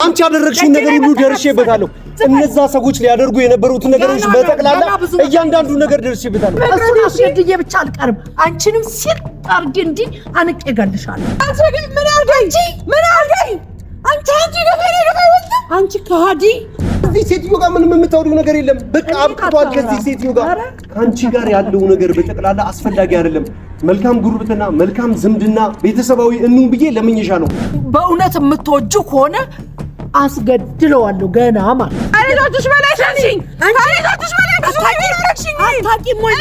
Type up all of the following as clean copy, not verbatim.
አንቺ ያደረግሽው ነገር ሁሉ ደርሼበታለሁ እነዛ ሰዎች ሊያደርጉ የነበሩት ነገሮች በተቀላላ እያንዳንዱ ነገር ደርሼበታለሁ እሱን አስገድዬ ብቻ አልቀርም አንቺንም ሲል አርጌ እንዲ አንቄ እገልሻለሁ አንቺ ግን ምን አርገኝ አንቺ ከሃዲ እዚህ ሴትዮ ጋር ምንም የምታወሪው ነገር የለም በቃ አብቅቷል ከዚህ ሴትዮ ጋር አንቺ ጋር ያለው ነገር በተቀላላ አስፈላጊ አይደለም መልካም ጉርብትና መልካም ዝምድና ቤተሰባዊ እንሁን ብዬ ለምኝሻ ነው በእውነት የምትወጁ ከሆነ አስገድለዋለሁ ገና ማለት አይዞሽ በላይ ሸንሽኝ አይዞሽ በላይ አታቂም ወይ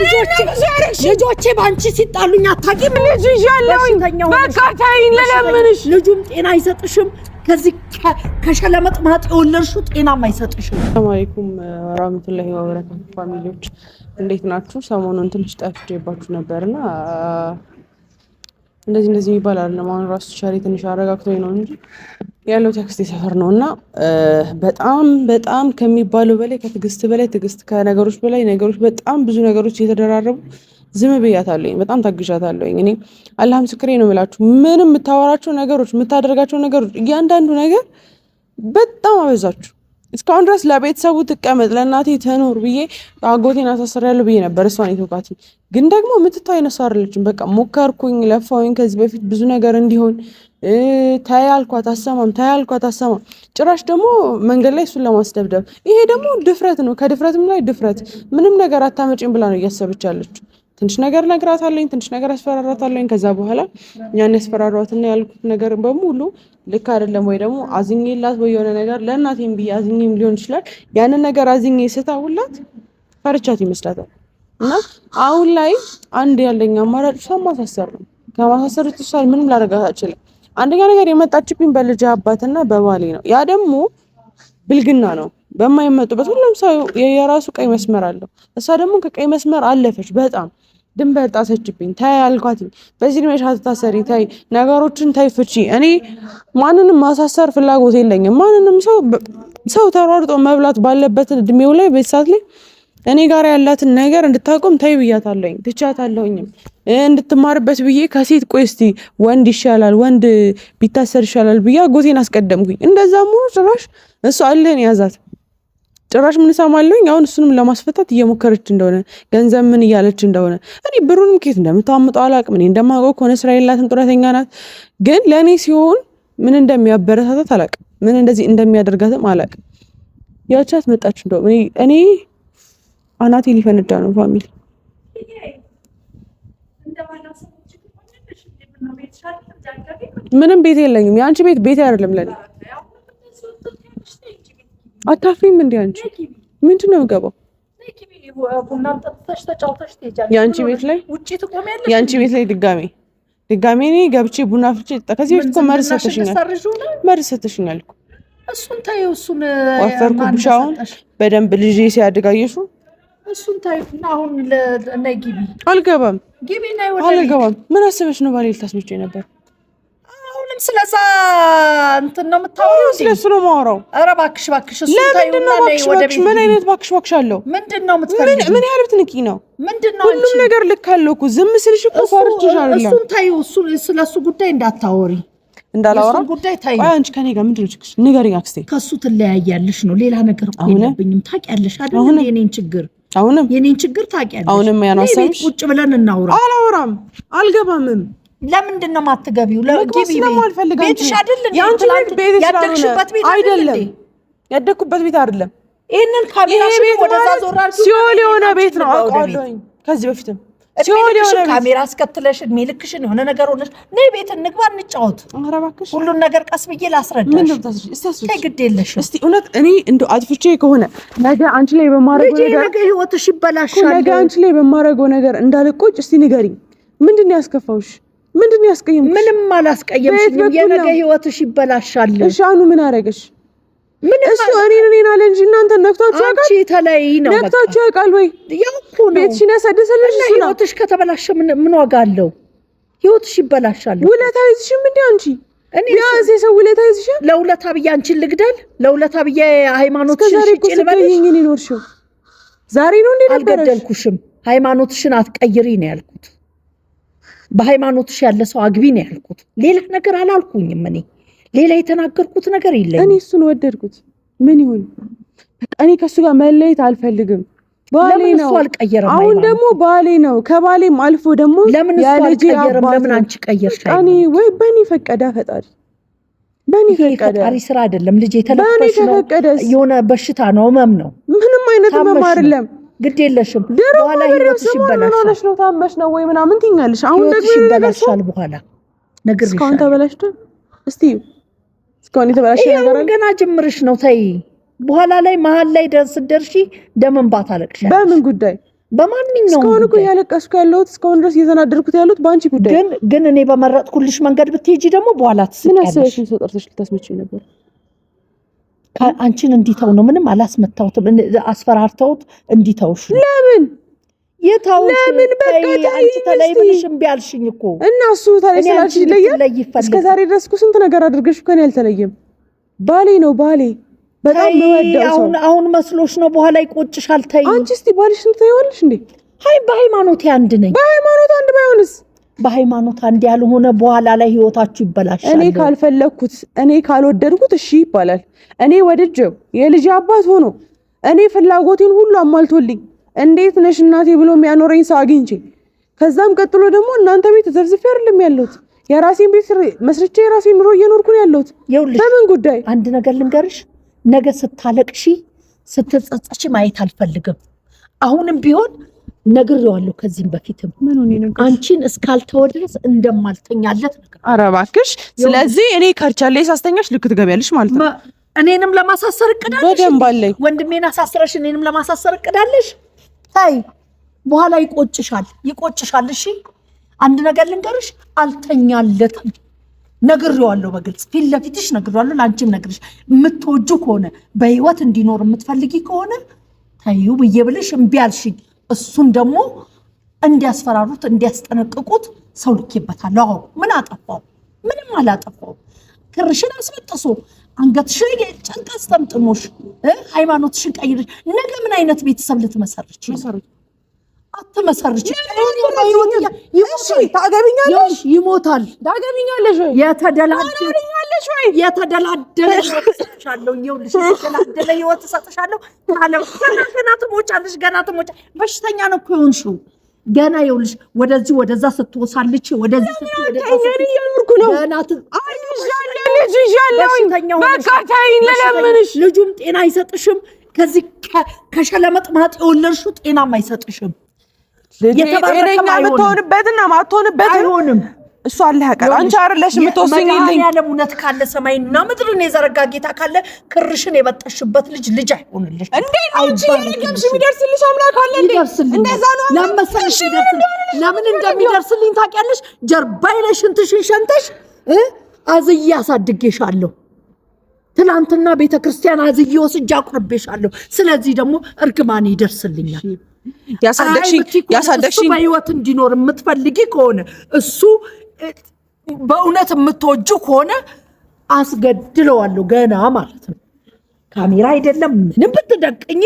ልጆቼ ባንቺ ሲጣሉኝ አታቂም ልጅ ይያለውኝ በቃ ታይኝ ለለምንሽ ልጁም ጤና አይሰጥሽም ከዚህ ከሸለመጥማጥ የወለድሽው ጤናም አይሰጥሽም ሰላም አለይኩም ወራህመቱላሂ ወበረካቱ ፋሚሊዎች እንዴት ናችሁ ሰሞኑን ትንሽ ጠፍቼባችሁ ነበርና እንደዚህ ይባላል ለማን ራሱ ቻሪ ትንሽ አረጋግቶኝ ነው እንጂ ያለው ቴክስት ሰፈር ነውና በጣም ከሚባለው በላይ ከትግስት በላይ ትግስት ከነገሮች በላይ ነገሮች በጣም ብዙ ነገሮች እየተደራረቡ ዝም ብያታለሁኝ በጣም ታግሻታለሁኝ እኔ አላህ ምስክሬ ነው የምላችሁ ምንም የምታወራቸው ነገሮች የምታደርጋቸው ነገሮች እያንዳንዱ ነገር በጣም አበዛችሁ እስካሁን ድረስ ለቤተሰቡ ትቀመጥ ለእናቴ ተኖር ብዬ አጎቴን አሳስሬያለሁ ብዬ ነበር እሷን የተውቃት ግን ደግሞ የምትታይ ነሱ አይደለችም በቃ ሞከርኩኝ ለፋውኝ ከዚህ በፊት ብዙ ነገር እንዲሆን ታያልኳት አሰማም ጭራሽ ደግሞ መንገድ ላይ እሱን ለማስደብደብ ይሄ ደግሞ ድፍረት ነው ከድፍረትም ላይ ድፍረት ምንም ነገር አታመጪም ብላ ነው እያሰበች ያለችው ትንሽ ነገር ነግራታለኝ ትንሽ ነገር አስፈራራታለኝ ከዛ በኋላ ያን ያስፈራራትና ያልኩት ነገር በሙሉ ልክ አይደለም ወይ ደግሞ አዝኜላት ወይ የሆነ ነገር ለእናቴም ብዬ አዝኜም ሊሆን ይችላል ያንን ነገር አዝኜ ስታውላት ፈርቻት ይመስላታል እና አሁን ላይ አንድ ያለኝ አማራጭ ማሳሰር ነው ከማሳሰር ተሳል ምንም ላደርጋት አልችልም አንደኛ ነገር የመጣችብኝ በልጅ አባትና በባሌ ነው ያ ደግሞ ብልግና ነው በማይመጡበት ሁሉም ሰው የራሱ ቀይ መስመር አለው እሷ ደግሞ ከቀይ መስመር አለፈች በጣም ድንበር ጣሰችብኝ ታይ አልኳት በዚህ ድሜሽ አትታሰሪ ታይ ነገሮችን ታይ ፍቺ እኔ ማንንም ማሳሰር ፍላጎት የለኝም ማንንም ሰው ተሯርጦ መብላት ባለበት እድሜው ላይ በሰዓት ላይ እኔ ጋር ያላትን ነገር እንድታቆም ታይ ብያታለሁኝ ትቻታለሁኝ እንድትማርበት ብዬ ከሴት ቆይ እስቲ ወንድ ይሻላል ወንድ ቢታሰር ይሻላል ብዬ አጎቴን አስቀደምኩኝ እንደዛም ሆኖ ጭራሽ እሱ አለኝ ያዛት ጭራሽ ምን ሰማለኝ አሁን እሱንም ለማስፈታት እየሞከረች እንደሆነ ገንዘብ ምን እያለች እንደሆነ እኔ ብሩንም ከየት እንደምታመጣው አላቅም እኔ እንደማውቀው ከሆነ እስራኤላትን ጡረተኛ ናት ግን ለኔ ሲሆን ምን እንደሚያበረታታት አላቅም ምን እንደዚህ እንደሚያደርጋትም አላቅም ያቻት መጣች እንደው እኔ አናቴ ሊፈነዳ ነው ፋሚሊ ምንም ቤት የለኝም ያንቺ ቤት አይደለም ለኔ አታፍሪም እንዴ አንቺ ምንድነው ገባው ያንቺ ቤት ላይ ውጪ ትቆሚያለሽ ያንቺ ቤት ላይ ድጋሜ እኔ ገብቼ ቡና ፍልጬ ከዚህ በፊት እኮ መርዝ ሰተሽኛል እኮ እሱን ታየው እሱን ወፈርኩ ብቻውን በደንብ ልጅ ሲያድጋየሹ እሱን ታዩና አሁን ለነይ ግቢ አልገባም ናይ ወደ አልገባም ምን አስበሽ ነው ባሌ ልታስመጪ ነበር አሁንም ስለዛ እንትን ነው የምታወራው ስለሱ ነው የማወራው ኧረ እባክሽ እሱን ታዩና ነይ ወደ ቤት ምን አይነት እባክሽ አለው ምንድነው የምትፈልጊው ምን ያህል ብትንቂ ነው ምንድነው ሁሉም ነገር ልክ አለው እኮ ዝም ስልሽ እኮ ፈርችሽ አይደለም እሱን ታዩ ስለሱ ጉዳይ እንዳታወሪ እንዳላወራ ጉዳይ ታዩ አንቺ ከኔ ጋር ምንድነው ችግርሽ ንገሪኝ አክስቴ ከሱ ትለያያለሽ ነው ሌላ ነገር እኮ የለብኝም ታውቂያለሽ አይደል የኔን ችግር የኔን ችግር ታውቂያለሽ አሁንም ያናሰብሽ ቁጭ ብለን እናውራ አላወራም አልገባምም ለምንድን ነው የማትገቢው ለግቢ ቤትሽ አይደል ያንቺ ቤት ያደግሽበት ቤት አይደለም ያደግኩበት ቤት አይደለም ይሄንን ካሜራሽ ወደዛ ዞራል ሲኦል የሆነ ቤት ነው አውቃለሁኝ ከዚህ በፊትም ሲኦል የሆነ ካሜራ አስከትለሽ እድሜ ልክሽን የሆነ ነገር ሆነሽ ነይ ቤት እንግባ እንጫወት ኧረ እባክሽ ሁሉን ነገር ቀስ ብዬ ላስረዳሽ ምን ልታስረዳሽ እስቲ ግድ የለሽም እስቲ እውነት እኔ እንደው አጥፍቼ ከሆነ ነገ አንቺ ላይ በማረገው ነገር ነገ ህይወትሽ ይበላሻል ነገ አንቺ ላይ በማረገው ነገር እንዳልቆጭ እስቲ ንገሪኝ ምንድነው ያስከፋውሽ ምንድነው ያስቀየምሽ ምንም አላስቀየምሽም የነገ ህይወትሽ ይበላሻል እሺ አኑ ምን አረገሽ እሱ እኔን አለ እንጂ እናንተ ነክታችሁ ያውቃል አንቺ ተለይ ነው ነክታችሁ ያውቃል ወይ ያውቁ ነው ቤትሽን ያሰደሰልሽ እሱ ነው ህይወትሽ ከተበላሸ ምን ዋጋ አለው ህይወትሽ ይበላሻል ውለታ ይዝሽም እንዴ አንቺ ያዚ ሰው ውለታ ይዝሽ ለውለታ ብዬ አንቺን ልግደል ለውለታ ብዬ ሃይማኖትሽን ልበልሽ እኔ ኖርሽው ዛሬ ነው እንዴ ነበርሽ አልገደልኩሽም ሃይማኖትሽን አትቀይሪ ነው ያልኩት በሃይማኖትሽ ያለ ሰው አግቢ ነው ያልኩት ሌላ ነገር አላልኩኝም እኔ ሌላ የተናገርኩት ነገር የለም። እኔ እሱን ወደድኩት። ምን ይሁን በቃ እኔ ከሱ ጋር መለየት አልፈልግም። ባሌ ነው። አሁን ደግሞ ባሌ ነው። ከባሌም አልፎ ደግሞ ያለጂ አባቴ ለምን አንቺ ቀየርሽ? እኔ ወይ በኔ ፈቀደ ፈጣሪ በኔ ፈቀደ። ፈጣሪ ስራ አይደለም ልጅ የተለፈሽ ነው። የሆነ በሽታ ነው ህመም ነው። ምንም አይነት ህመም አይደለም። ግድ የለሽም። በኋላ ህይወትሽ ይበላሻል ነው ታመሽ ነው ወይ ምናምን ትኛለሽ። አሁን ደግሞ ይበላሻል በኋላ ነግሬሻለሁ። እስካሁን ተበላሽቶ እስቲ እስካሁን የተበላሸ ነገር አለ። ገና ጅምርሽ ነው። ተይ በኋላ ላይ መሀል ላይ ደርሺ ደምን ባታለቅሻለሽ። በምን ጉዳይ? በማንኛውም እስካሁን እኮ ያለቀስኩ ያለሁት እስካሁን ድረስ እየተናደርኩት ያለሁት በአንቺ ጉዳይ። ግን እኔ በመረጥኩልሽ መንገድ ብትሄጂ ደግሞ በኋላ ትስቂያለሽ። ምን አሰበሽ? ሰው ጠርተሽ ልታስመጪኝ ነበር። አንቺን እንዲተው ነው። ምንም አላስመታውትም። አስፈራርተውት እንዲተውሽ። ለምን የታውሽ? ለምን በቃ አንቺ ተለይ ብለሽ እምቢ አልሽኝ እኮ እና እሱ ተለይ ስላልሽ ይለያል። እስከ ዛሬ ድረስ እኮ ስንት ነገር አድርገሽ ከኔ አልተለየም። ባሌ ነው ባሌ። በጣም ነው አሁን መስሎሽ ነው። በኋላ ይቆጭሻል። ተይ አንቺ እስቲ ባልሽን ትይዋለሽ እንዴ? በሃይማኖት አንድ ነኝ። በሃይማኖት አንድ ባይሆንስ? በሃይማኖት አንድ ያልሆነ በኋላ ላይ ህይወታችሁ ይበላሻል። እኔ ካልፈለኩት እኔ ካልወደድኩት እሺ ይባላል። እኔ ወድጄው የልጅ አባት ሆኖ እኔ ፍላጎቴን ሁሉ አሟልቶልኝ እንዴት ነሽ እናቴ ብሎ የሚያኖረኝ ሰው አግኝቼ ከዛም ቀጥሎ ደግሞ እናንተ ቤት ተዘፍዝፌ አይደለም ያለሁት። የራሴን ቤት መስርቼ የራሴን ኑሮ እየኖርኩ ነው ያለሁት። በምን ጉዳይ? አንድ ነገር ልንገርሽ፣ ነገ ስታለቅሺ ስትጸጸች ማየት አልፈልግም። አሁንም ቢሆን ነግሬዋለሁ። ከዚህም በፊትም አንቺን እስካልተወ ድረስ እንደማልተኛለት ነገር። ኧረ እባክሽ። ስለዚህ እኔ ከርቻሌ ሳስተኛሽ ልክ ትገቢያለሽ ማለት ነው። እኔንም ለማሳሰር እቅዳለሽ። በደንብ አለኝ። ወንድሜን አሳስረሽ እኔንም ለማሳሰር እቅዳለሽ። ታይ በኋላ ይቆጭሻል። እሺ አንድ ነገር ልንገርሽ፣ አልተኛለትም። ነግሬዋለሁ፣ በግልጽ ፊት ለፊትሽ ነግሬዋለሁ። ለአንቺም ነግርሽ የምትወጁ ከሆነ በህይወት እንዲኖር የምትፈልጊ ከሆነ ታዩ ብዬ ብለሽ እምቢ አልሽኝ። እሱን ደግሞ እንዲያስፈራሩት እንዲያስጠነቅቁት ሰው ልኬበታለሁ። አዎ ምን አጠፋው? ምንም አላጠፋው። ክርሽን አስበጥሶ አንገትሽ ላይ ጨርቅ አስጠምጥሞሽ ሃይማኖትሽን ቀይረሽ ነገ ምን አይነት ቤተሰብ ልትመሰርች? አትመሰርች። ታገቢኛለሽ? ይሞታል። ታገቢኛለሽ ወይ? የተደላደለ ሰጥሻለሁ። ይኸውልሽ የተደላደለ ህይወት ሰጥሻለሁ። ገና ትሞቻለሽ። በሽተኛ ነው እኮ የሆንሽው። ገና ይኸውልሽ ወደዚህ ወደዛ ስትወሳልች ወደዚህ እየኖርኩ ነው። ልጁም ጤና አይሰጥሽም። ከዚህ ከሸለመጥማጥ የወለድሽው ጤናም አይሰጥሽም። ጤነኛ የምትሆንበትና ማትሆንበት አይሆንም። እሱ አለ ያውቃል። አንቺ አይደለሽ የምትወስኝልኝ። ያለ እውነት ካለ ሰማይና ምድርን የዘረጋ ጌታ ካለ ክርሽን የበጠሽበት ልጅ አይሆንልሽ። እንዴት ነው እንጂ የረገምሽ የሚደርስልሽ አምላክ አለ እንዴ? እንደዛ ነው ለምሳሌ ለምን እንደሚደርስልኝ ታውቂያለሽ? ጀርባዬ ላይ ሽንትሽን ሸንተሽ አዝዬ አሳድጌሻለሁ። ትናንትና ቤተክርስቲያን አዝዬ ወስጄ አቁርቤሻለሁ። ስለዚህ ደግሞ እርግማኔ ይደርስልኛል። ያሳደግሽኝ በህይወት እንዲኖር የምትፈልጊ ከሆነ እሱ በእውነት የምትወጁ ከሆነ አስገድለዋለሁ ገና ማለት ነው። ካሜራ አይደለም ምንም ብትደቅኝ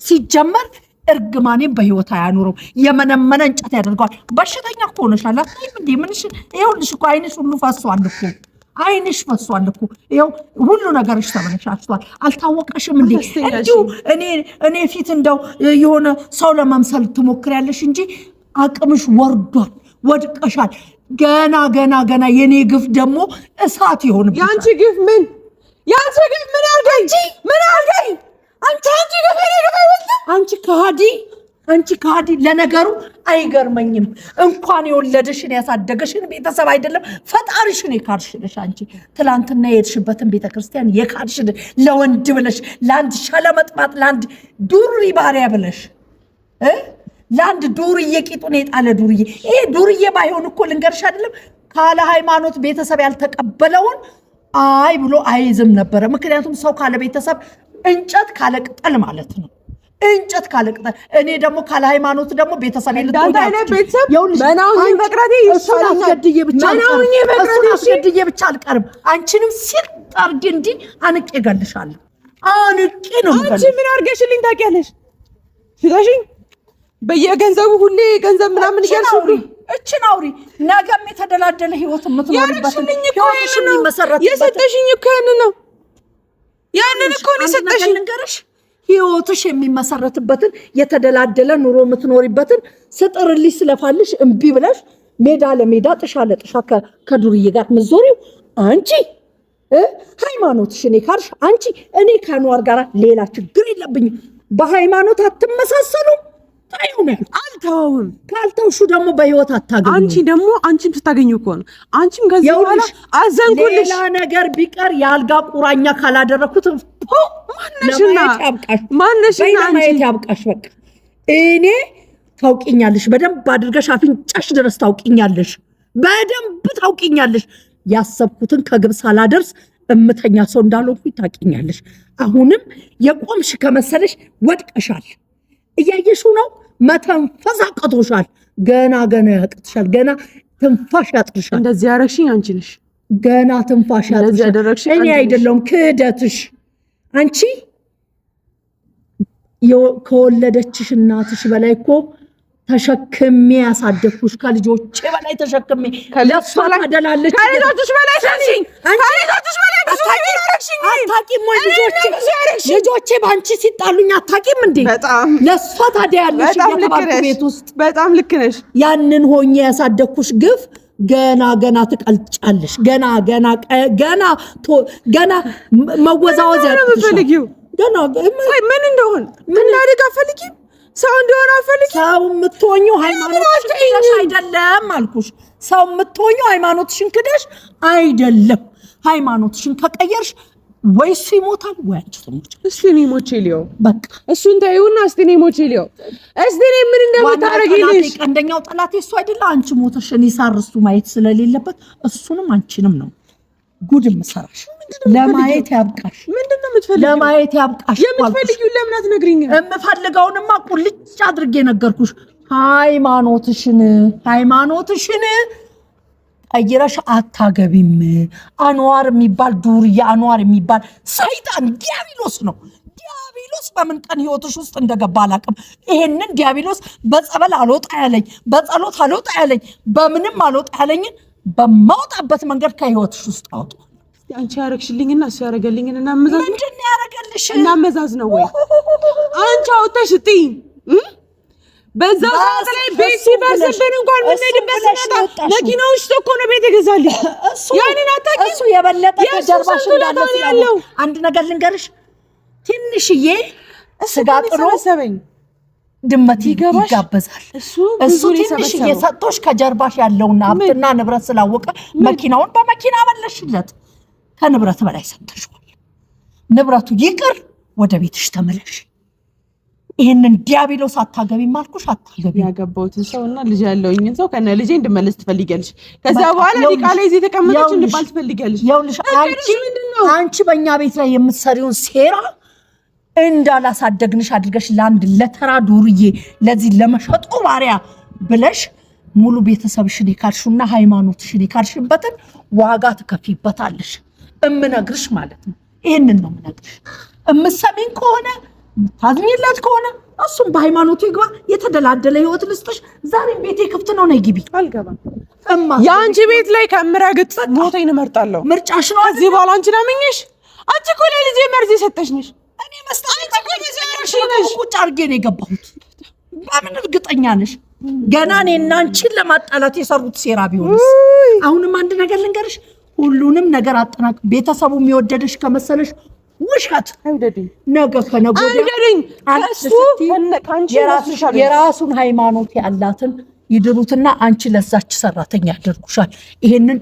ሲጀመር እርግማኔን በህይወት አያኖረው። የመነመነ እንጨት ያደርገዋል። በሽተኛ እኮ ሆነሻል። አታይም እንዴ? ምንሽ ይኸውልሽ እኮ አይንሽ ሁሉ ፈሷል እኮ ይኸው ሁሉ ነገርሽ ተበላሽቷል። አልታወቀሽም እንዴ? እንዲሁ እኔ ፊት እንደው የሆነ ሰው ለመምሰል ትሞክሪያለሽ እንጂ አቅምሽ ወርዷል፣ ወድቀሻል። ገና የኔ ግፍ ደግሞ እሳት ይሆንብሻል። ያንቺ ግፍ ምን አርገኝ? አንቺ ከሃዲ። ለነገሩ አይገርመኝም። እንኳን የወለደሽን ያሳደገሽን ቤተሰብ አይደለም ፈጣሪሽን የካድሽልሽ አንቺ። ትላንትና የሄድሽበትን ቤተክርስቲያን የካድሽን ለወንድ ብለሽ፣ ለአንድ ሸለመጥማጥ፣ ለአንድ ዱርዬ ባሪያ ብለሽ፣ ለአንድ ዱርዬ ቂጡን የጣለ ዱርዬ። ይሄ ዱርዬ ባይሆን እኮ ልንገርሽ አይደለም ካለ ሃይማኖት ቤተሰብ ያልተቀበለውን አይ ብሎ አይዝም ነበረ። ምክንያቱም ሰው ካለ ቤተሰብ እንጨት ካለ ቅጠል ማለት ነው። እንጨት ካለ ቅጠል። እኔ ደግሞ ካለ ሃይማኖት ደግሞ ቤተሰብ አስገድዬ ብቻ አልቀርም። አንቺንም ሲጥ አድርጌ እንዲህ አንቄ እገልሻለሁ። አንቄ ነው። አንቺ ምን አድርገሽልኝ ታውቂያለሽ? ሽታሽኝ በየገንዘቡ ሁሌ ገንዘብ ምናምን ይገልሽ ሁሉ እችን አውሪ ነገም የተደላደለ ህይወት የምትኖርበት ህይወትሽ የሚመሰረት የሰጠሽኝ እኮ ያንን እኮ ነው የሰጠሽኝ ልንገርሽ ህይወትሽ የሚመሰረትበትን የተደላደለ ኑሮ የምትኖሪበትን ስጥርልሽ ስለፋልሽ እምቢ ብለሽ ሜዳ ለሜዳ ጥሻ ለጥሻ ከዱርዬ ጋር ምዞሪው አንቺ ሃይማኖትሽን ካልሽ አንቺ እኔ ከአንዋር ጋር ሌላ ችግር የለብኝም በሃይማኖት አትመሳሰሉም ታዩነ አልተውም ካልተውሹ ደግሞ በህይወት አታገኙ አንቺም ስታገኙ እኮ ነው አንቺም ከዚህ በኋላ አዘንኩልሽ ሌላ ነገር ቢቀር ያልጋ ቁራኛ ካላደረኩት ማነሽና አንቺ ያብቃሽ በቃ እኔ ታውቂኛለሽ በደንብ አድርገሽ አፍንጫሽ ድረስ ታውቂኛለሽ በደንብ ታውቂኛለሽ ያሰብኩትን ከግብ ሳላደርስ እምተኛ ሰው እንዳልሆንኩኝ ታውቂኛለሽ አሁንም የቆምሽ ከመሰለሽ ወድቀሻል እያየሽው ነው መተንፈስ አቅቶሻል ገና ያቅትሻል ገና ትንፋሽ ያጥርሻል እንደዚህ ያረግሽኝ አንቺ ነሽ ገና ትንፋሽ ያጥርሻል እኔ አይደለም ክህደትሽ አንቺ ከወለደችሽ እናትሽ በላይ እኮ ተሸክሜ ያሳደግኩሽ ከልጆቼ በላይ ተሸክሜ ለሷ ታደላለች ከልጆችሽ በላይ ሰንሽኝ ከልጆችሽ በላይ ብዙ ያረግሽኝ አታቂም ወይ ልጆቼ ባንቺ ሲጣሉኝ አታቂም እንዴ በጣም ለሷ ታዲያለሽ የተባልኩ ቤት ውስጥ በጣም ልክ ነሽ ያንን ሆኜ ያሳደግኩሽ ግፍ ገና ትቀልጫለሽ ገና መወዛወዝ ያጥፍሻል ገና ምን እንደሆነ ምን ላድርግ አፈልጊም ሰው እንደሆነ አፈልጊ ሰው የምትሆኙ ሃይማኖትሽን አይደለም አልኩሽ ሰው የምትሆኙ ሃይማኖትሽን ክደሽ አይደለም ሃይማኖትሽን ከቀየርሽ ወይ እሱ ይሞታል ወይ አንቺ ትሞቻለሽ እስቲ እኔ ሞቼ ሊዮ በቃ እሱን ታዩና እስቲ እኔ ሞቼ ሊዮ እስቲ እኔ ምን እንደምታረጊልሽ አንደኛው ጠላቴ እሱ አይደለ አንቺ ሞተሽ እኔ ሳርሱ ማየት ስለሌለበት እሱንም አንቺንም ነው ጉድ መሰራሽ ለማየት ያብቃሽ ምንድነው የምትፈልጊው ለማየት ያብቃሽ የምትፈልጊው ለምን አትነግሪኝም የምፈልገውንማ ቁልጭ አድርጌ ነገርኩሽ ሃይማኖትሽን ቀይረሽ አታገቢም አንዋር የሚባል ዱርዬ አንዋር የሚባል ሰይጣን ዲያብሎስ ነው ዲያብሎስ በምን ቀን ህይወትሽ ውስጥ እንደገባ አላውቅም ይሄንን ዲያብሎስ በጸበል አልወጣ ያለኝ በጸሎት አልወጣ ያለኝ በምንም አልወጣ ያለኝ በማውጣበት መንገድ ከህይወትሽ ውስጥ አውጡ አንቺ ያረግሽልኝና እሱ ያረገልኝና እናመዛዝ ምንድነው ያረገልሽ እናመዛዝ ነው ወይ አንቺ አውጥተሽ ጥይ በዛ ሰዓት ላይ ቤት ሲበርስብን እንኳን ምን ሄድበት ሲመጣ መኪናው ውስጥ እኮ ነው ቤት ይገዛልኝ ያንን አታውቂ እሱ የበለጠ ከጀርባሽ እንዳለ ያለው አንድ ነገር ልንገርሽ ትንሽዬ ስጋ ጥሮ ሰበኝ ድመት ይጋበዛል እሱ ትንሽ እየሰጦሽ ከጀርባሽ ያለውና ሀብትና ንብረት ስላወቀ መኪናውን በመኪና መለሽለት ከንብረት በላይ ሰጥተሽዋል ንብረቱ ይቅር ወደ ቤትሽ ተመለሽ ይሄንን ዲያብሎስ አታገቢ ማልኩሽ አታገቢ ያገባውትን ሰውና ልጅ ያለውኝን ሰው ከነ ልጄ እንድመለስ ትፈልጊያለሽ ከዛ በኋላ ሊቃላ እዚህ ተቀመጠች እንድባል ትፈልጊያለሽ ይኸውልሽ አንቺ በእኛ ቤት ላይ የምትሰሪውን ሴራ እንዳላሳደግንሽ አድርገሽ ለአንድ ለተራ ዱርዬ ለዚህ ለመሸጡ ባሪያ ብለሽ ሙሉ ቤተሰብሽን የካድሽውና ሃይማኖትሽን የካድሽበትን ዋጋ ትከፊበታለሽ እምነግርሽ ማለት ነው ይሄንን ነው የምነግርሽ እምሰሚን ከሆነ ታዝኝለት ከሆነ እሱም በሃይማኖቱ ይግባ የተደላደለ ህይወት ልስጥሽ ዛሬ ቤቴ ክፍት ነው ነይ ግቢ አልገባም ያንቺ ቤት ላይ ከምረግጥ ሞቴን እመርጣለሁ ምርጫሽ ነው እዚህ በኋላ አንቺ ናምኝሽ አንቺ እኮ ለልጄ መርዝ ሰጠሽ ነሽ እኔ መስጠት ቁጭ አድርጌ ነው የገባሁት በምን እርግጠኛ ነሽ ገና እኔና አንቺን ለማጣላት የሰሩት ሴራ ቢሆንስ አሁንም አንድ ነገር ልንገርሽ ሁሉንም ነገር አጠናቅ ቤተሰቡ የሚወደድሽ ከመሰለሽ ውሸት አይደድኝ ነገ ከነጎዳ የራሱን ሃይማኖት ያላትን ይድሩትና አንቺ ለዛች ሰራተኛ ያደርጉሻል ይሄንን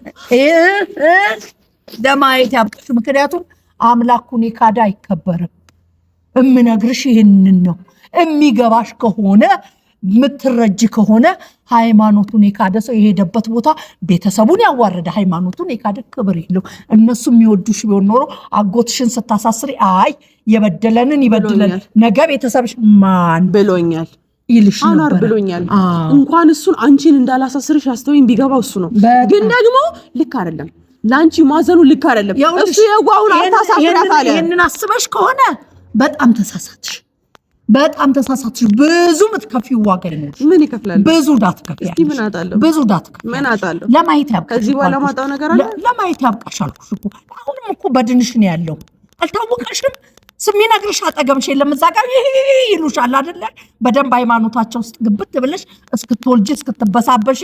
ለማየት ያብቅሽ ምክንያቱም አምላኩን የካዳ አይከበርም እምነግርሽ ይሄንን ነው የሚገባሽ ከሆነ ምትረጅ ከሆነ ሃይማኖቱን የካደ ሰው የሄደበት ቦታ ቤተሰቡን ያዋረደ ሃይማኖቱን የካደ ክብር የለው እነሱ የሚወዱሽ ቢሆን ኖሮ አጎትሽን ስታሳስሪ አይ የበደለንን ይበድለን ነገ ቤተሰብሽ ማን ብሎኛል ይልሽ ነበር አናር ብሎኛል እንኳን እሱን አንቺን እንዳላሳስርሽ አስተውኝ ቢገባው እሱ ነው ግን ደግሞ ልክ አይደለም ላንቺ ማዘኑ ልክ አይደለም እሱ የጓውን አታሳፍራት አለ ይሄንን አስበሽ ከሆነ በጣም ተሳሳትሽ በጣም ተሳሳትሽ። ብዙ ምትከፊው ዋጋ ነው። ምን ይከፍላል? ብዙ ዳት ከፍያለሽ። እስቲ ምን አጣለሁ? ብዙ ዳት ምን አጣለሁ? ለማየት ያብቃሽ። ከዚህ በኋላ ማጣው ነገር አለ? ለማየት ያብቃሽ አልኩሽ እኮ። አሁንም እኮ በድንሽ ነው ያለው። አልታወቀሽም? ስሚነግርሽ አጠገብሽ የለም። እዛ ጋር ይሉሻል አይደለ? በደንብ ሃይማኖታቸው ውስጥ ግብት ብለሽ እስክትወልጂ እስክትበሳበሺ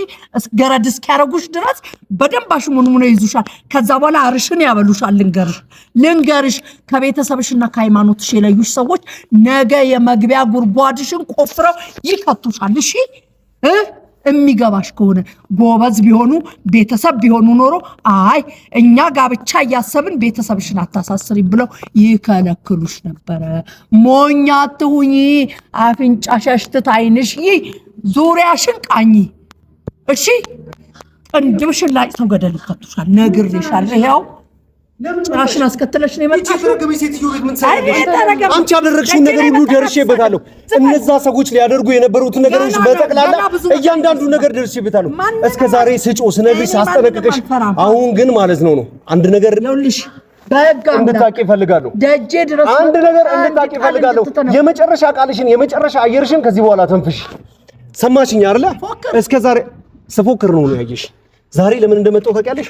ገረድ እስኪያረጉሽ ድረስ በደንብ አሽሙንሙን ይዙሻል። ከዛ በኋላ አርሽን ያበሉሻል። ልንገርሽ ከቤተሰብሽና ከሃይማኖትሽ የለዩሽ ሰዎች ነገ የመግቢያ ጉድጓድሽን ቆፍረው ይከቱሻል። እሺ የሚገባሽ ከሆነ ጎበዝ ቢሆኑ ቤተሰብ ቢሆኑ ኖሮ አይ እኛ ጋብቻ እያሰብን ቤተሰብሽን አታሳስሪ ብለው ይከለክሉሽ ነበረ። ሞኛ አትሁኚ። አፍንጫ ሸሽትት አይንሽ ዙሪያሽን ቃኝ። እሺ ቅንድብሽን ላጭተው ገደል ይከቱሻል። ነግሬሻለሁ። ይኸው ጭራሽን አስከትለሽ ነው የመጣሽው። አንቺ ያደረግሽውን ነገር ሁሉ ደርሼበታለሁ። እነዛ ሰዎች ሊያደርጉ የነበሩትን ነገሮች በጠቅላላ እያንዳንዱ ነገር ደርሼበታለሁ። እስከ ዛሬ ስጮ ስነግርሽ ሳስጠነቅቅሽ፣ አሁን ግን ማለት ነው አንድ ነገር እንድታቂ እፈልጋለሁ። ደጄ ድረስ አንድ ነገር እንድታቂ እፈልጋለሁ። የመጨረሻ ቃልሽን የመጨረሻ አየርሽን ከዚህ በኋላ ተንፍሽ። ሰማሽኝ አይደለ? እስከ ዛሬ ስፎክር ነው ያየሽ። ዛሬ ለምን እንደመጣው ታውቂያለሽ?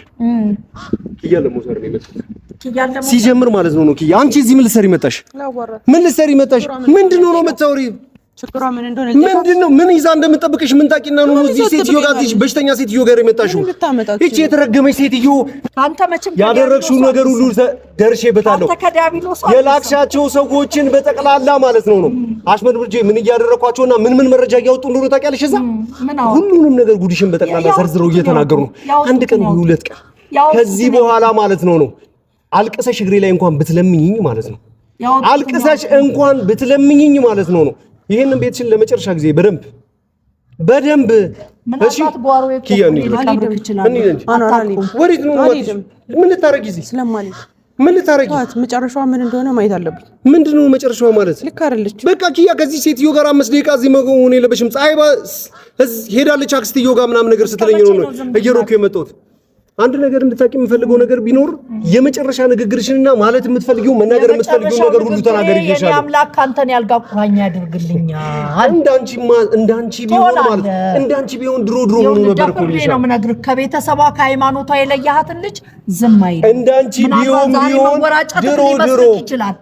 ኪያ ለሞተር ነው የመጣው ሲጀምር ማለት ነው። ኪያ አንቺ እዚህ ምን ልትሰሪ መጣሽ? ምን ልትሰሪ መጣሽ? ምንድነው ነው የምታወሪው? ችግሯ ምን እንደሆነ ምንድነው? ምን ይዛ እንደምትጠብቅሽ ምን ታውቂና ነው እዚህ ሴትዮ ጋር እዚህ በሽተኛ ሴትዮ ጋር የመጣሽው? እቺ የተረገመች ሴትዮ አንተ መቼም ያደረግሽው ነገር ሁሉ ደርሼበታለሁ። የላክሻቸው ሰዎችን በጠቅላላ ማለት ነው አሽመድምጄ ምን እያደረኳቸውና ምን መረጃ እያወጡ እንደሆነ ታውቂያለሽ? እዛ ሁሉንም ነገር ጉድሽን በጠቅላላ ዘርዝረው እየተናገሩ ነው። አንድ ቀን ወይ ሁለት ቀን ከዚህ በኋላ ማለት ነው አልቅሰሽ እግሬ ላይ እንኳን ብትለምኝኝ ማለት ነው አልቅሰሽ እንኳን ብትለምኝኝ ማለት ነው ይሄንን ቤትሽን ለመጨረሻ ጊዜ በደንብ እሺ ኪያኒ ወሪት ነው ምን ልታረጊ እዚህ ስለማለት ምን ልታረጊ መጨረሻው ምን እንደሆነ ማየት አለብኝ። ምንድነው መጨረሻው ማለት ልክ አይደለች። በቃ ኪያ ከዚህ ሴትዮ ጋር 5 ደቂቃ እዚህ መሆን የለበሽም። ፀሐይ ሄዳለች አክስትዮ ጋር ምናምን ነገር ስትለኝ ነው እየሮኩ የመጣሁት። አንድ ነገር እንድታቂ የምፈልገው ነገር ቢኖር የመጨረሻ ንግግርሽንና ማለት የምትፈልጊው መናገር የምትፈልጊው ነገር ሁሉ ተናገሪ ይሻላል። አምላክ ካንተን ያልጋ ቁራኛ ያድርግልኛል። እንዳንቺ ቢሆን ማለት እንዳንቺ ቢሆን ድሮ ሆኖ ነበር እኮ ልጅ ነው የምነግርህ። ከቤተሰቧ ከሃይማኖቷ የለያሃትን ልጅ ዝም አይል። እንዳንቺ ቢሆን ድሮ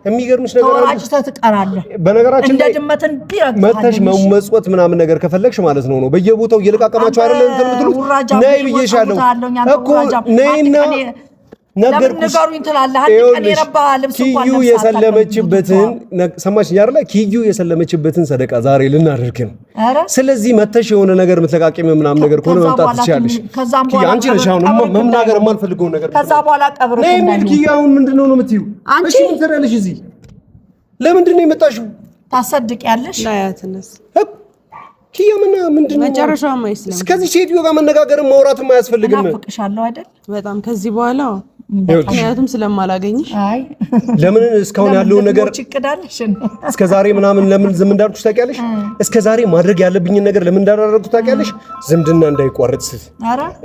የሚገርምሽ ነገር ወራጭተህ ትቀራለህ። በነገራችን እንደ ድመትን መተሽ መመጽወት ምናምን ነገር ከፈለግሽ ማለት ነው በየቦታው እየለቃቀማችሁ አይደል እንትን የምትሉት ነይ ብዬሻለሁ እኮ ነይና ነገርኩሽ። ኪዩ የሰለመችበትን ሰማሽኝ አይደለ? ኪዩ የሰለመችበትን ሰደቃ ዛሬ ልናደርግ ነው። ስለዚህ መተሽ የሆነ ነገር ምትለቃቀም ምናምን ነገር ከሆነ መምጣት ትችያለሽ። ኪዩ አንቺ ነሽ አሁን መናገር የማልፈልገው ነገር ከዛ በኋላ ቀብር ነይ። ኪዩ አሁን ምንድነው ነው የምትይው? እሺ ምን ትሰሪያለሽ እዚህ? ለምንድን ነው የመጣሽው? ታሰድቂያለሽ ላያትነስ ኪያ ምንድነው መጨረሻው ማይስለም። እስከዚህ ሴትዮ ጋር መነጋገርም ማውራትም አያስፈልግም። እናፍቅሻለሁ አይደል? በጣም ከዚህ በኋላ ምክንያቱም ስለማላገኝሽ። አይ ለምን እስካሁን ያለውን ነገር እስከዛሬ ምናምን ለምን ዝም እንዳልኩሽ ታውቂያለሽ? እስከዛሬ ማድረግ ያለብኝን ነገር ለምን እንዳደረግኩት ታውቂያለሽ? ዝምድና እንዳይቋረጥ ስል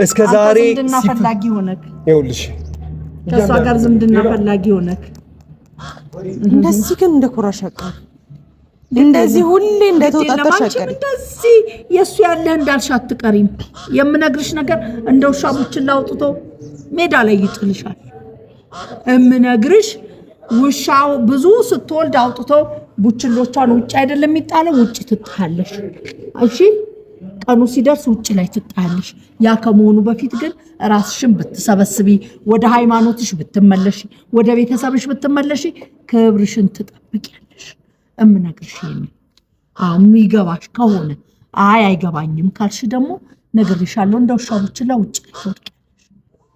እስከዛሬ ዝምድና ፈላጊ ሆነክ ይኸውልሽ፣ ከሷ ጋር ዝምድና ፈላጊ ሆነክ እንደዚህ ግን እንደኮራሽ አቀር እንደዚህ ሁሌ እንደተወጣጣሽ አቀር እንደዚህ የሱ ያለህ እንዳልሽ አትቀሪም። የምነግርሽ ነገር እንደ ውሻ ቡችላ አውጥቶ ሜዳ ላይ ይጥልሻል። የምነግርሽ ውሻው ብዙ ስትወልድ አውጥቶ ቡችሎቿን ውጭ አይደለም የሚጣለው፣ ውጭ ትጣለሽ። እሺ ቀኑ ሲደርስ ውጭ ላይ ትጣለሽ። ያ ከመሆኑ በፊት ግን ራስሽን ብትሰበስቢ፣ ወደ ሃይማኖትሽ ብትመለሺ፣ ወደ ቤተሰብሽ ብትመለሺ ክብርሽን ትጠብቂያለሽ። እምነግርሽ ይሄን የሚገባሽ ከሆነ አይገባኝም ካልሽ ደግሞ ነግሬሻለሁ፣ እንደ ውሻ ቡችላ ውጭ ላይ ትወድቂያለሽ።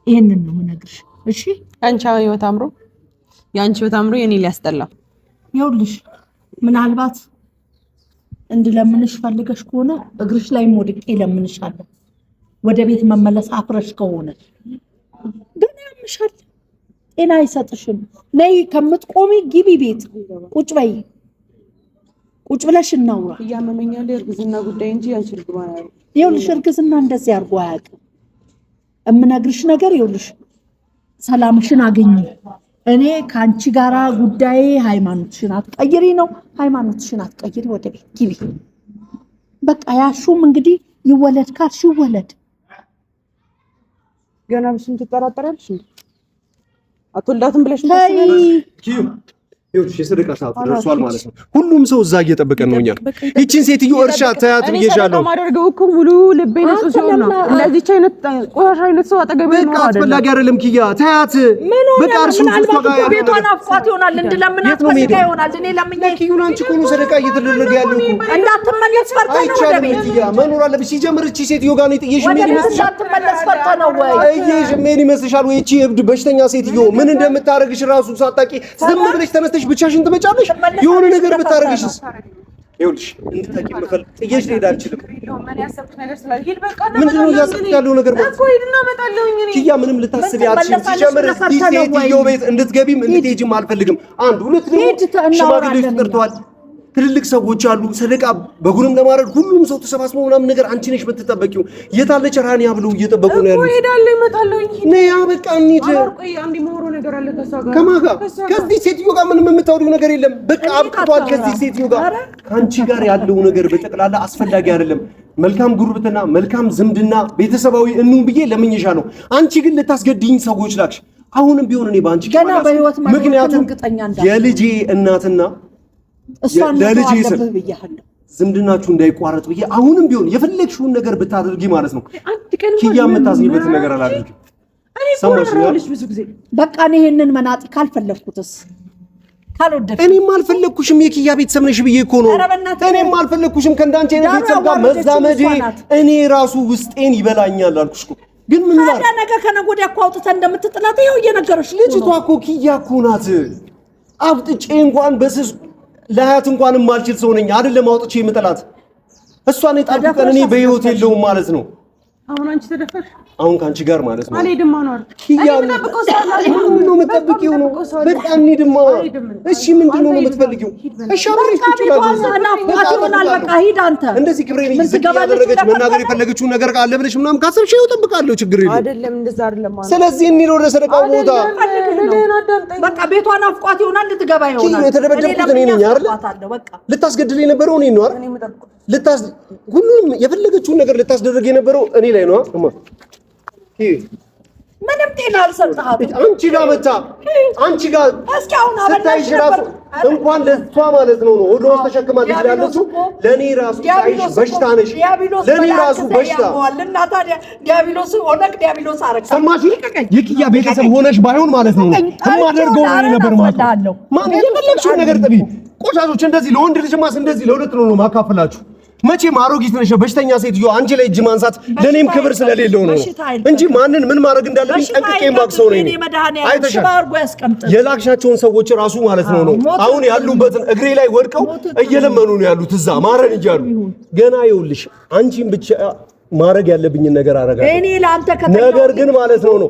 ይሄንን ነው የምነግርሽ። እሺ አንቺ ህይወት አምሮ ያንቺ ህይወት አምሮ የኔ ሊያስጠላ ይኸውልሽ፣ ምናልባት እንድለምንሽ ፈልገሽ ከሆነ እግርሽ ላይ ወድቄ ለምንሻለሁ። ወደ ቤት መመለስ አፍረሽ ከሆነ ግን ያምሻል፣ ጤና አይሰጥሽም። ነይ ከምትቆሚ ግቢ ቤት ቁጭ በይ፣ ቁጭ ብለሽ እናውራ። እያመመኛል የእርግዝና ጉዳይ እንጂ ያንቺ እርግዝና ነው። ይኸውልሽ እርግዝና እንደዚህ አድርጎ አያውቅም። እምነግርሽ ነገር ይኸውልሽ፣ ሰላምሽን አገኚ። እኔ ካንቺ ጋራ ጉዳይ ሃይማኖትሽን አትቀይሪ ነው። ሃይማኖትሽን አትቀይሪ፣ ወደ ቤት ግቢ። በቃ ያሹም እንግዲህ ይወለድ ካልሽ ይወለድ። ገና ብስም ትጠራጠሪያለሽ እንዴ? አትወልዳትም ብለሽ ነው? ይኸውልሽ የሰደቃ ሰዓት ደርሷል ማለት ነው። ሁሉም ሰው እዛ እየጠበቀን ነው። እኛ ይቺን ሴትዮ እርሻ ታያት ብዬሻለሁ። እኔ ማደርገው እኮ ሙሉ ልቤ ንጹህ ሲሆን ነው። እንደዚህች አይነት ቆሻሻ አይነት ሰው አጠገቤ ነው አይደል? አስፈላጊ አይደለም ኪያ፣ ታያት በቃ እርሱ ጋር ቤቷን አፍቋት ይሆናል እንድለምናት ፈልጋ ይሆናል። እኔ ለምኜ ኪዩን አንቺ እኮ ነው ሰደቃ እየተደረገ ያለው እኮ እንዳትመለስ ፈርተ ነው ወደ ቤት ኪያ መኖር አለብሽ። ሲጀምር እቺ ሴትዮ ጋር ነው ጥዬሽ ምን ይመስልሻል? እንዳትመለስ ፈርተ ነው ወይ ጥዬሽ ምን ይመስልሻል? ወይ እቺ እብድ በሽተኛ ሴትዮ ምን እንደምታረግሽ ራሱ ሳታቂ ዝም ብለሽ ተነስተሽ ብቻሽን ትመጫለሽ? የሆነ ነገር ብታረግሽስ? ይኸውልሽ እንድታቂ መፈል ጥዬሽ ልሄድ አልችልም። ምንድነው እያሰብክ ያለው ነገር ማለት ነው? ኪያ ምንም ልታስቢ አልችልም። ሲጀምር እዚህ ሴትዮ ቤት እንድትገቢም እንድትሄጂም አልፈልግም። አንድ ሁለት ደግሞ ሽማግሌዎች ተጠርተዋል። ትልልቅ ሰዎች አሉ። ሰደቃ በጉንም ለማረድ ሁሉም ሰው ተሰባስበው ምናምን ነገር አንቺ ነሽ የምትጠበቂው። የታለች ራኒያ ብለው እየጠበቁ ነው ያሉት። እሄዳለሁ እመጣለሁ። ነያ በቃ እንሂድ። ቆይ አንዴ ማውሮ ነገር አለ ከሷ ጋር። ከማን ጋር? ከዚህ ሴትዮ ጋር ምንም የምታወሪው ነገር የለም። በቃ አብቅቷል። ከዚህ ሴትዮ ጋር ከአንቺ ጋር ያለው ነገር በጠቅላላ አስፈላጊ አይደለም። መልካም ጉርብትና፣ መልካም ዝምድና፣ ቤተሰባዊ እንሁን ብዬ ለምኜሻለሁ። አንቺ ግን ልታስገድኝ ሰዎች ላክሽ። አሁንም ቢሆን እኔ ባንቺ ገና በህይወት ማለት ምክንያቱም የልጄ እናትና ለልጄ ስል ዝምድናችሁ እንዳይቋረጥ ብዬ አሁንም ቢሆን የፈለግሽውን ነገር ብታደርጊ ማለት ነው ኪያ የምታዝኝበት ነገር አላደርግም። ሰማሽ? ብዙ ጊዜ በቃ እኔ ይሄንን መናጢ ካልፈለግኩትስ ካልወደድኩ እኔም አልፈለግኩሽም። የኪያ ቤተሰብ ነሽ ብዬ እኮ ነው። እኔም አልፈለግኩሽም ከእንዳንቺ አይነት ቤተሰብ ጋር መዛመዴ እኔ ራሱ ውስጤን ይበላኛል አልኩሽ እኮ። ግን ምን ማለት ታዲያ ነገ ከነገ ወዲያ እኮ አውጥተን እንደምትጥላት ይኸው እየነገረሽ ልጅቷ እኮ ኪያ እኮ ናት። አብጥጬ እንኳን በስስ ለሀያት እንኳን የማልችል ሰው ነኝ አይደለም አውጥቼ የምጠላት እሷን የጣልኩ ቀን እኔ በህይወት የለውም ማለት ነው። አሁን አንቺ ተደፈርሽ። አሁን ካንቺ ጋር ማለት ነው። አልሄድም አኗር ኪያ ምንድነው የምትጠብቂው ነው? በቃ እንሂድማ። እሺ ምንድነው የምትፈልጊው? እሺ አብረሽ ይሆናል። በቃ ሂድ አንተ። እንደዚህ ክብሬን ዝቅ ያደረገች መናገር የፈለገችውን ነገር ካለ ብለሽ ምናምን ካሰብሽ ይኸው እጠብቃለሁ። ችግር የለም አይደለም እንደዛ አይደለም ማለት። ስለዚህ እንሂድ ወደ ሰደቃው ቦታ። በቃ ቤቷን አፍቋት ይሆናል። ልትገባ ይሆናል። የተደበደብኩት እኔ ነኝ አይደል? ልታስገድል የነበረው እኔ ነው አይደል? ሁሉም የፈለገችውን ነገር ልታስደርግ የነበረው እኔ ላይ ነው። ምንም ጤና አልሰጠሃትም። አንቺ ጋር መጣ። አንቺ ጋር ስታይሽ ራሱ እንኳን ለሷ ማለት ነው ወደ ውስጥ ተሸክማለች ያለችው ለኔ ራሱ ሳይሽ በሽታ ነሽ። ለኔ ራሱ በሽታ እና ታዲያ ዲያብሎስ ሆነክ ዲያብሎስ አረካ። ሰማሽ? የኪያ ቤተሰብ ሆነሽ ባይሆን ማለት ነው የማደርገው ነበር ማለት ነው። ማን የፈለግሽውን ነገር ጥቢ። ቆሻሾች እንደዚህ ለወንድ ልጅማስ እንደዚህ ለሁለት ነው ማካፈላችሁ። መቼም አሮጊት ነሽ በሽተኛ ሴትዮ አንቺ ላይ እጅ ማንሳት ለኔም ክብር ስለሌለው ነው እንጂ ማንን ምን ማድረግ እንዳለብኝ ጠንቅቄ ማክሰው ነኝ። አይተሻል የላክሻቸውን ሰዎች ራሱ ማለት ነው አሁን ያሉበትን እግሬ ላይ ወድቀው እየለመኑ ነው ያሉት እዛ ማረን እያሉ ገና ይኸውልሽ አንቺን ብቻ ማድረግ ያለብኝን ነገር አረጋለሁ። እኔ ላንተ ነገር ግን ማለት ነው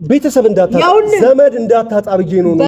ቤተሰብ እንዳታጣ ዘመድ እንዳታጣ ብዬ ነው